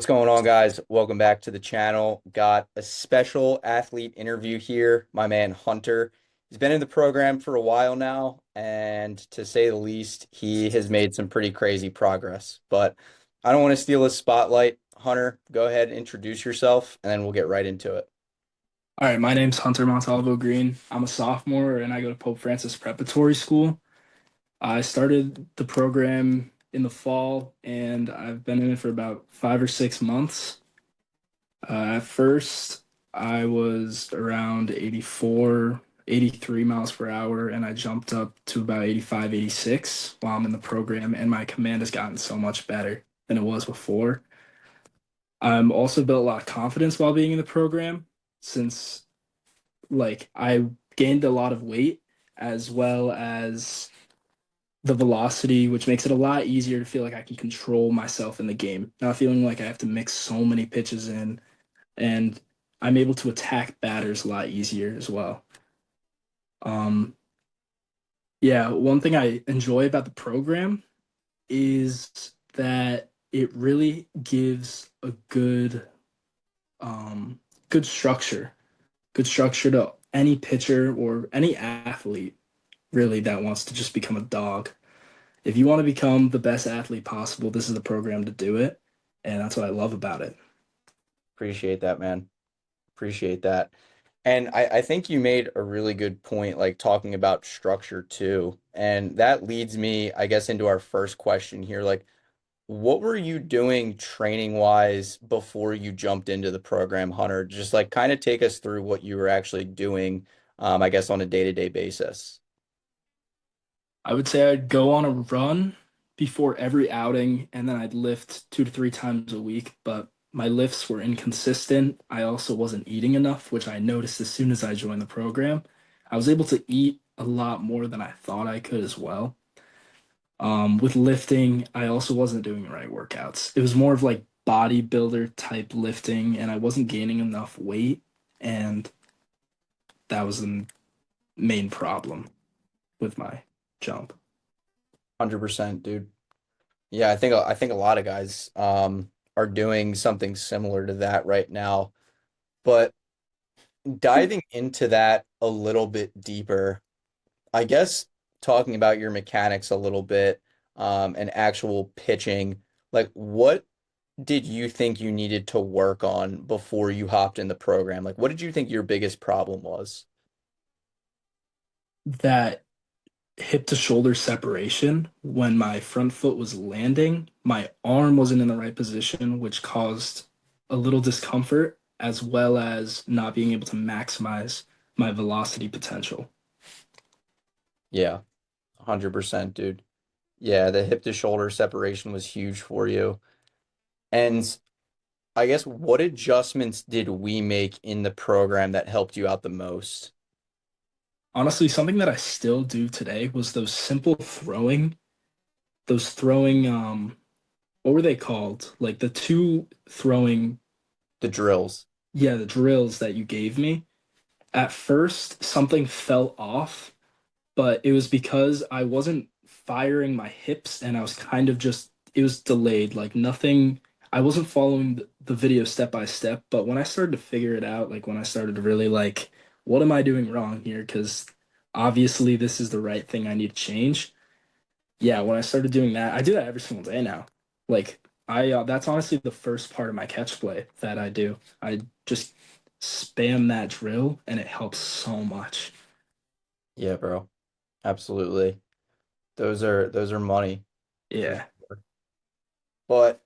What's going on, guys? Welcome back to the channel. Got a special athlete interview here. My man Hunter. He's been in the program for a while now, and to say the least, he has made some pretty crazy progress. But I don't want to steal his spotlight. Hunter, go ahead and introduce yourself, and then we'll get right into it. All right, my name's Hunter Montalvo Green. I'm a sophomore and I go to Pope Francis Preparatory School. I started the program in the fall and I've been in it for about 5 or 6 months. At first, I was around 84, 83 miles per hour, and I jumped up to about 85, 86 while I'm in the program, and my command has gotten so much better than it was before. I'm also built a lot of confidence while being in the program since I gained a lot of weight as well as the velocity, which makes it a lot easier to feel like I can control myself in the game, not feeling like I have to mix so many pitches in, and I'm able to attack batters a lot easier as well. Um, yeah, one thing I enjoy about the program is that it really gives a um, good structure, good structure to any pitcher or any athlete really that wants to just become a dog. If you want to become the best athlete possible, this is the program to do it. And that's what I love about it. Appreciate that, man. Appreciate that. And I think you made a really good point, like talking about structure too. And that leads me, I guess, into our first question here. Like, what were you doing training wise before you jumped into the program, Hunter? Just like kind of take us through what you were actually doing, I guess, on a day-to-day basis. I would say I'd go on a run before every outing, and then I'd lift 2 to 3 times a week. But my lifts were inconsistent. I also wasn't eating enough, which I noticed as soon as I joined the program. I was able to eat a lot more than I thought I could as well. With lifting, I also wasn't doing the right workouts. It was more of like bodybuilder type lifting, and I wasn't gaining enough weight, and that was the main problem with my jump. 100%, dude. Yeah, I think a lot of guys are doing something similar to that right now. But diving into that a little bit deeper, I guess talking about your mechanics a little bit, and actual pitching, like what did you think you needed to work on before you hopped in the program? Like, what did you think your biggest problem was? That hip to shoulder separation when my front foot was landing, my arm wasn't in the right position, which caused a little discomfort as well as not being able to maximize my velocity potential. Yeah, 100%, dude. Yeah, the hip to shoulder separation was huge for you. And I guess what adjustments did we make in the program that helped you out the most? Honestly, something that I still do today was those throwing, what were they called? Like the two throwing, The drills. yeah, the drills that you gave me. At first, something fell off, but it was because I wasn't firing my hips and I was kind of just, it was delayed. Like nothing, I wasn't following the video step by step. But when I started to figure it out, like when I started to really like, what am I doing wrong here? Because obviously this is the right thing I need to change. Yeah, when I started doing that, I do that every single day now. Like that's honestly the first part of my catch play that I do. I just spam that drill and it helps so much. Yeah, bro. Absolutely. Those are money for Yeah. sure. But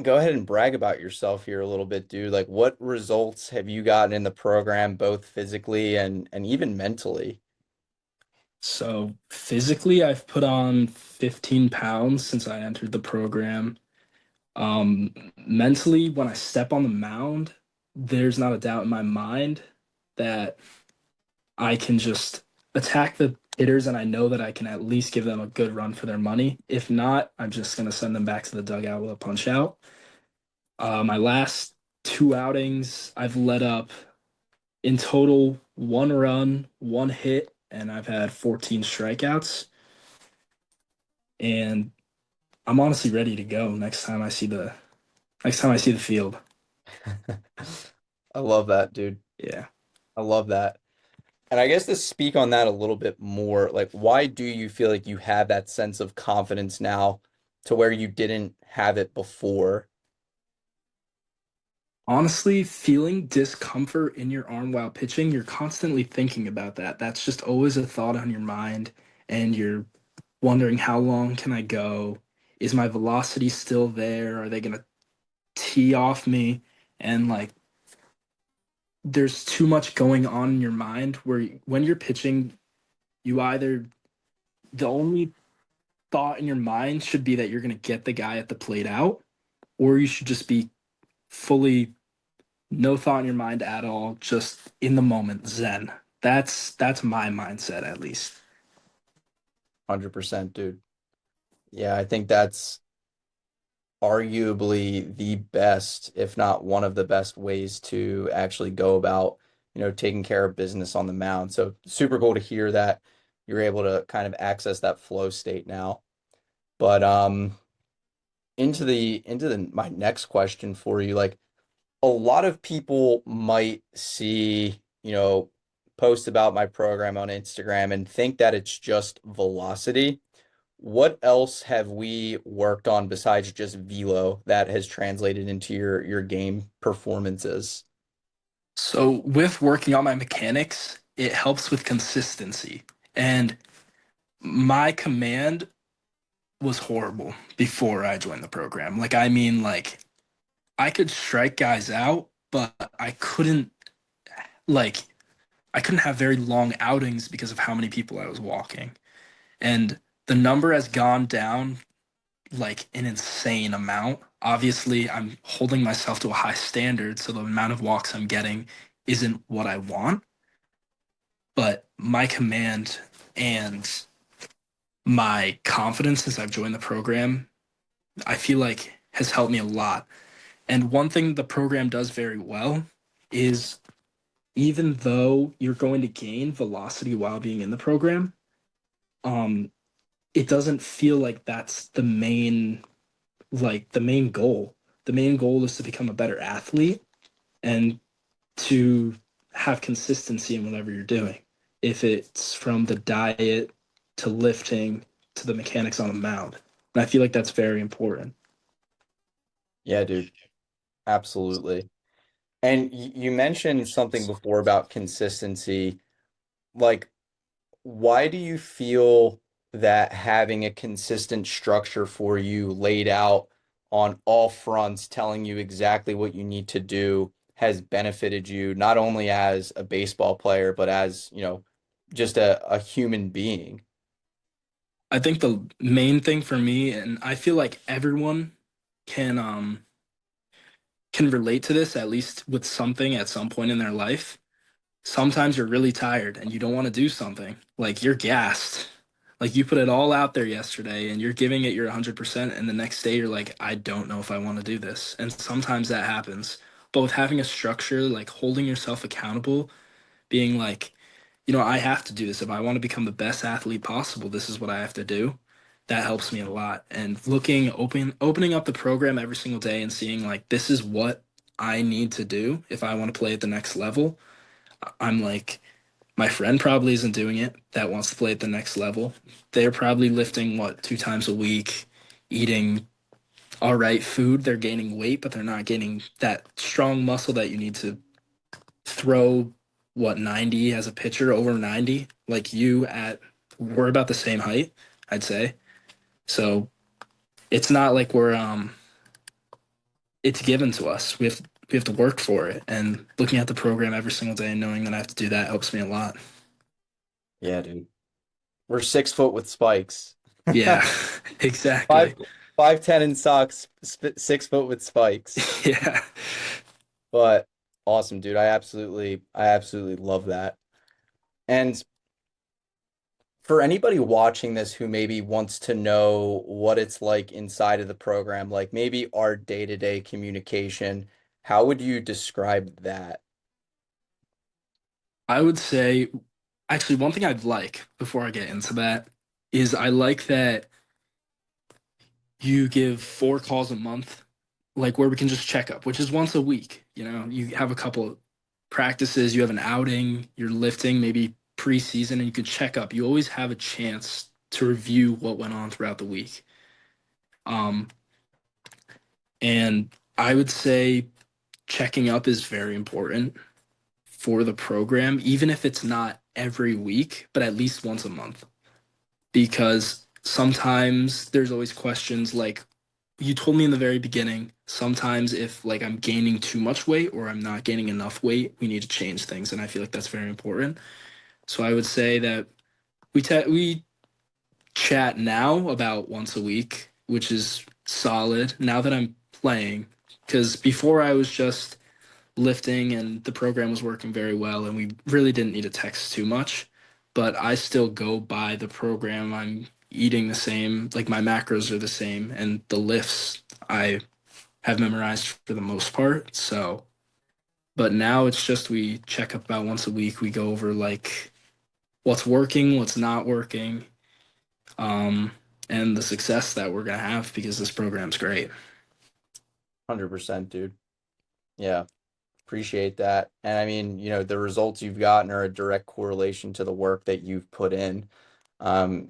go ahead and brag about yourself here a little bit, dude. Like what results have you gotten in the program, both physically and even mentally? So physically, I've put on 15 pounds since I entered the program. Mentally, when I step on the mound, there's not a doubt in my mind that I can just attack the hitters and I know that I can at least give them a good run for their money. If not, I'm just going to send them back to the dugout with a punch out. My last two outings, I've let up in total 1 run, 1 hit, and I've had 14 strikeouts. And I'm honestly ready to go next time I see the Next time I see the field. I love that, dude. Yeah. I love that. And I guess to speak on that a little bit more, like why do you feel like you have that sense of confidence now to where you didn't have it before? Honestly, feeling discomfort in your arm while pitching, you're constantly thinking about that. That's just always a thought on your mind, and you're wondering how long can I go? Is my velocity still there? Are they gonna tee off me? And like there's too much going on in your mind where when you're pitching, you either the only thought in your mind should be that you're gonna get the guy at the plate out, or you should just be fully no thought in your mind at all, just in the moment, zen. That's my mindset at least. 100%, dude. Yeah, I think that's arguably the best, if not one of the best ways to actually go about, taking care of business on the mound. So super cool to hear that you're able to kind of access that flow state now. But into the my next question for you, like a lot of people might see, posts about my program on Instagram and think that it's just velocity. What else have we worked on besides just velo that has translated into your game performances? So with working on my mechanics, it helps with consistency. And my command was horrible before I joined the program. Like I mean like I could strike guys out, but like I couldn't have very long outings because of how many people I was walking. And the number has gone down like an insane amount. Obviously, I'm holding myself to a high standard, so the amount of walks I'm getting isn't what I want, but my command and my confidence since I've joined the program, I feel like has helped me a lot. And one thing the program does very well is even though you're going to gain velocity while being in the program, um, it doesn't feel like that's the main goal. The main goal is to become a better athlete and to have consistency in whatever you're doing. If it's from the diet to lifting to the mechanics on a mound. And I feel like that's very important. Yeah, dude, absolutely. And you mentioned something before about consistency. Like, why do you feel that having a consistent structure for you laid out on all fronts, telling you exactly what you need to do, has benefited you not only as a baseball player, but as, just a human being? I think the main thing for me, and I feel like everyone can can relate to this at least with something at some point in their life. Sometimes you're really tired and you don't want to do something. Like you're gassed. Like you put it all out there yesterday and you're giving it your 100%, and the next day you're like, I don't know if I want to do this. And sometimes that happens. But with having a structure, like holding yourself accountable, being like, I have to do this. If I want to become the best athlete possible, this is what I have to do. That helps me a lot. And opening up the program every single day and seeing like, this is what I need to do if I want to play at the next level. I'm like, my friend probably isn't doing it that wants to play at the next level. They're probably lifting, what, 2 times a week, eating all right food. They're gaining weight, but they're not gaining that strong muscle that you need to throw, what, 90 as a pitcher, over 90. Like we're about the same height, I'd say. So it's not like it's given to us. We have to work for it. And looking at the program every single day and knowing that I have to do that helps me a lot. Yeah, dude. We're 6 foot with spikes. Yeah, Five, exactly. 5'10" in socks, 6 foot with spikes. Yeah. But awesome, dude. I absolutely love that. And for anybody watching this who maybe wants to know what it's like inside of the program, like maybe our day-to-day communication, how would you describe that? I would say, actually, one thing I'd like before I get into that is I like that you give 4 calls a month like where we can just check up, which is once a week. You know, you have a couple of practices, you have an outing, you're lifting, maybe preseason, and you could check up. You always have a chance to review what went on throughout the week. Um, and I would say checking up is very important for the program, even if it's not every week, but at least once a month. Because sometimes there's always questions like you told me in the very beginning, sometimes if like I'm gaining too much weight or I'm not gaining enough weight, we need to change things. And I feel like that's very important. So I would say that we chat now about once a week, which is solid now that I'm playing. Because before I was just lifting and the program was working very well and we really didn't need to text too much. But I still go by the program. I'm eating the same, like my macros are the same, and the lifts I have memorized for the most part. So, but now it's just we check up about once a week. We go over like what's working, what's not working, um, and the success that we're gonna have because this program's great. 100%, dude. Yeah, appreciate that. And I mean, the results you've gotten are a direct correlation to the work that you've put in. And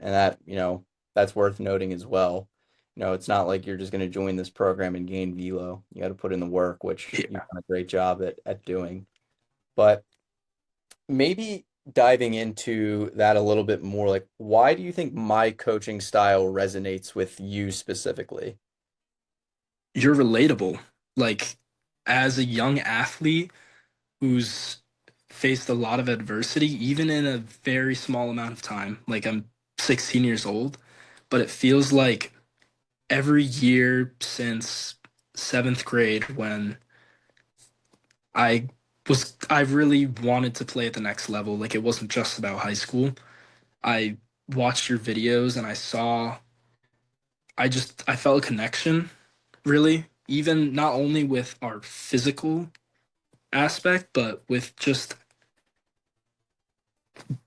that's worth noting as well. It's not like you're just going to join this program and gain Velo. You got to put in the work, which you've Yeah. done a great job at doing. But maybe diving into that a little bit more, like why do you think my coaching style resonates with you specifically? You're relatable. Like as a young athlete who's faced a lot of adversity, even in a very small amount of time. Like I'm 16 years old, but it feels like every year since seventh grade when I really wanted to play at the next level. Like it wasn't just about high school. I watched your videos and I felt a connection, really, even not only with our physical aspect, but with just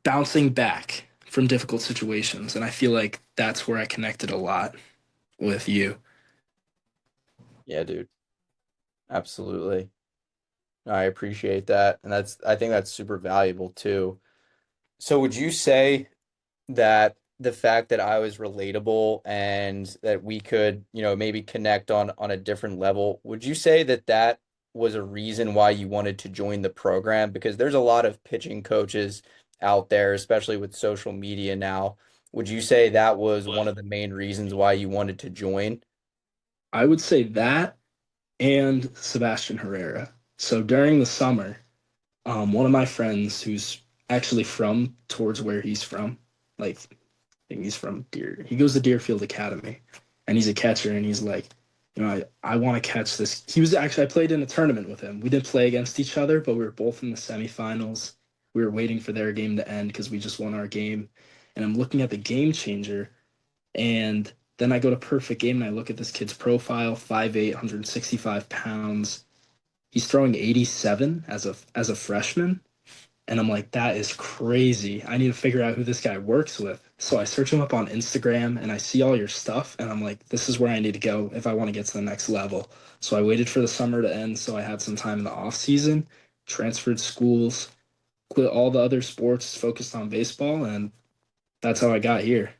bouncing back from difficult situations. And I feel like that's where I connected a lot with you. Yeah, dude, absolutely. I appreciate that. And I think that's super valuable too. So would you say that the fact that I was relatable and that we could, maybe connect on a different level, would you say that that was a reason why you wanted to join the program? Because there's a lot of pitching coaches out there, especially with social media now. Would you say that was one of the main reasons why you wanted to join? I would say that and Sebastian Herrera. So during the summer, one of my friends who's actually from towards where he's from, like I think he's from he goes to Deerfield Academy and he's a catcher and he's like, I want to catch this. He was actually, I played in a tournament with him. We didn't play against each other, but we were both in the semifinals. We were waiting for their game to end because we just won our game. And I'm looking at the game changer and then I go to perfect game and I look at this kid's profile, 5'8", 165 pounds. He's throwing 87 as a freshman. And I'm like, that is crazy. I need to figure out who this guy works with. So I search him up on Instagram and I see all your stuff. And I'm like, this is where I need to go if I want to get to the next level. So I waited for the summer to end so I had some time in the off season, transferred schools, quit all the other sports, focused on baseball. And that's how I got here.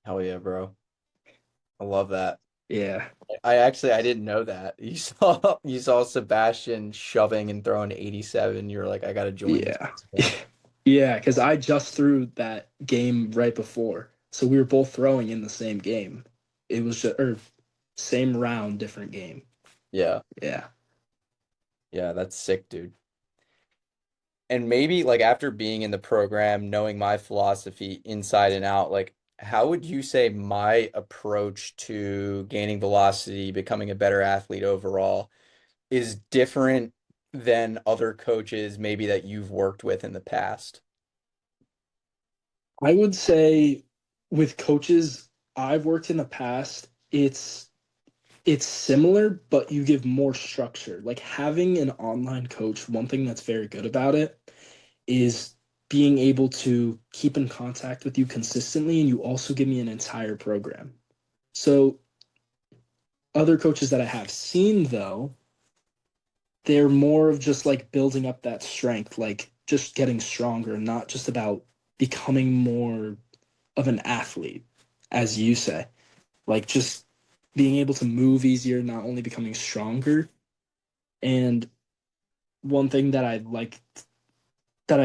Hell yeah, bro. I love that. Yeah. I didn't know that. You saw Sebastian shoving and throwing 87. You're like, I gotta join this Yeah. program. Yeah. Because I just threw that game right before. So we were both throwing in the same game. It was just, or same round, different game. Yeah. Yeah. Yeah, that's sick, dude. And maybe like after being in the program, knowing my philosophy inside and out, like how would you say my approach to gaining velocity, becoming a better athlete overall is different than other coaches maybe that you've worked with in the past? I would say with coaches I've worked in the past, it's similar, but you give more structure. Like having an online coach, one thing that's very good about it is being able to keep in contact with you consistently, and you also give me an entire program. So Other coaches that I have seen, though, they're more of just like building up that strength, like just getting stronger, not just about becoming more of an athlete, as you say. Like just being able to move easier, not only becoming stronger. And one thing that I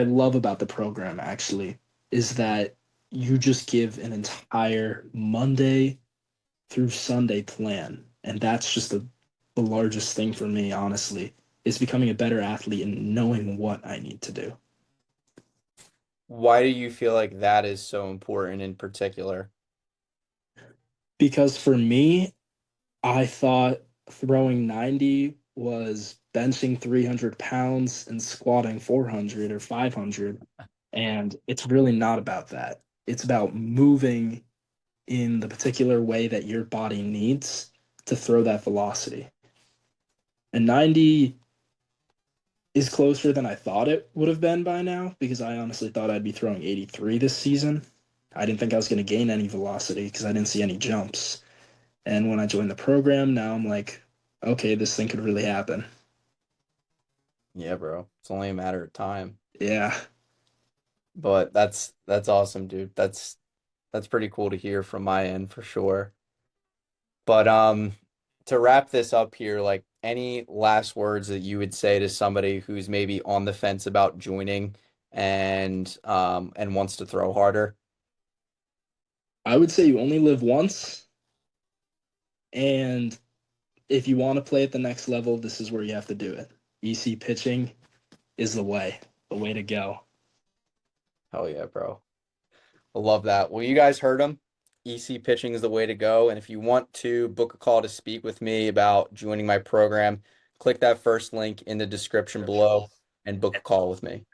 love about the program actually is that you just give an entire Monday through Sunday plan. And that's just the largest thing for me, honestly, is becoming a better athlete and knowing what I need to do. Why do you feel like that is so important in particular? Because for me, I thought throwing 90 was benching 300 pounds and squatting 400 or 500. And it's really not about that. It's about moving in the particular way that your body needs to throw that velocity. And 90 is closer than I thought it would have been by now because I honestly thought I'd be throwing 83 this season. I didn't think I was going to gain any velocity because I didn't see any jumps. And when I joined the program, now I'm like, okay, this thing could really happen. Yeah, bro. It's only a matter of time. Yeah. But that's awesome, dude. That's pretty cool to hear from my end for sure. But to wrap this up here, like any last words that you would say to somebody who's maybe on the fence about joining and wants to throw harder? I would say you only live once. And if you want to play at the next level, this is where you have to do it. EC pitching is the way to go. Hell yeah, bro. I love that. Well, you guys heard him. EC pitching is the way to go. And if you want to book a call to speak with me about joining my program, click that first link in the description below and book a call with me.